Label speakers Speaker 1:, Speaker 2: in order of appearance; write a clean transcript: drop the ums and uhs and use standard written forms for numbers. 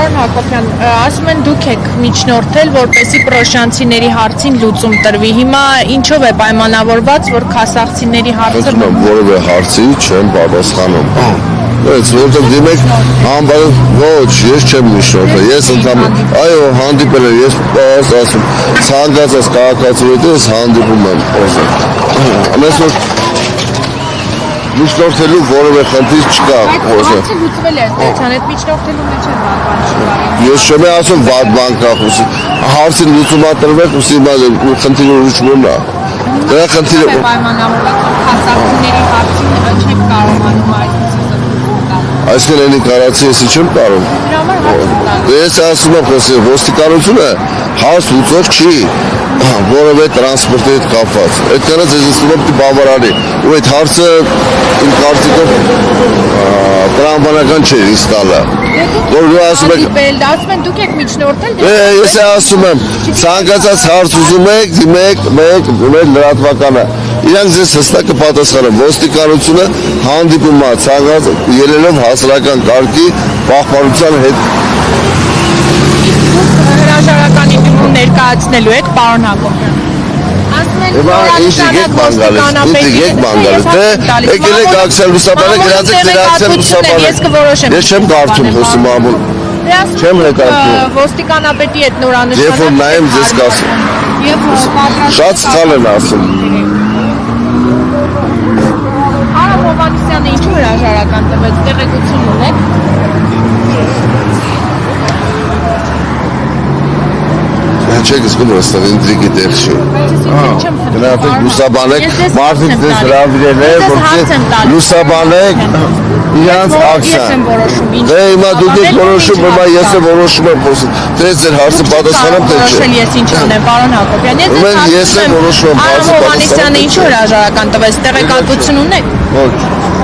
Speaker 1: Պարոն Հակոբյան, ասում են դուք եք միջնորդել, որպեսզի պրոշյանցիների հարցին լուծում տրվի։ Հիմա ինչով է պայմանավորված, որ քասախցիների հարցը
Speaker 2: որևէ հարցի չեմ պատասխանում։ Բայց որտեղ դիմեք համբարը ոչ, ես չեմ միջնորդել, ես ընդհանրապես այո հանդիպել եմ, ես ասում ցանկացած քաղաքացու հետ ես հանդիպում եմ օզը։ Ամենից որ միջնորդելու որևէ խնդիր չկա օզը։
Speaker 1: Հարցը լուծվել է այդտեղան, այդ միջնորդելու մեջ է բան չկա։
Speaker 2: Ես չեմ ասում վատ բան կա, հարցին լուծում տրվել, խնդիրը ուրիշ է։ Դրա խնդիրը
Speaker 1: պայմանավորված քասախցիների հարցին չեք կարողանում այսպես
Speaker 2: այսքան էլի կարացի եսի չեմ կարող։ Ես ասում եմ, ոստիկանությունը հարց լուծող չի, որևէ տրանսպորտի հետ կապված։ Այդքանը ձեզ ասում եմ բավարարի, ու այդ հարցը իմ կարծիքով տրամաբանական չէ ինձ տալը։ Որ ասում
Speaker 1: են դուք եք միջնորդել։
Speaker 2: Ես ասում եմ, ցանկացած հարց ուզում եք, դիմեք, մեկ լրատվականը։ Իրանք ձեզ հստակ կպատասխանեն, ոստիկանությունը հանդիպում է ցանկացած ելելով հասարակական կարգի պահպանության հետ։
Speaker 1: Հրաժարականի դիմում ներկայացնելու եք, պարոն Հակոբյան։
Speaker 2: Եկել եք ակցիա լուսաբանը, գրած եք ակցիա լուսաբանը։ Ես չեմ կարդում խոսում ամուլ։ Չեմ հետարկում։
Speaker 1: Ոստիկանապետի հետ նորանշանակ։
Speaker 2: Երբ որ նայեմ ձեզ կասեմ։ Շատ սխալ են ասում։
Speaker 1: Արա Հովհաննիսյանը ինչու հրաժարական տվեց, տեղեկություն ունեք։
Speaker 2: Չեք զգում հստակ ինտրիգի տեղ չի։ Գնացեք լուսաբանեք, մարդիկ ձեզ հրավիրել է, որ լուսաբանեք իրանց ակցիան։ Դե հիմա դուք եք որոշում, հիմա ես եմ որոշում եմ խոսում։ Դե ձեր հարցը պատասխանեմ թե չէ։
Speaker 1: Ես ինչ անեմ, պարոն Հակոբյան։
Speaker 2: Ես եմ որոշում եմ հարցը պատասխանեմ։
Speaker 1: Արա Հովհաննիսյանը ինչու հրաժարական տվեց, տեղեկատվություն ունեք։
Speaker 2: Ոչ։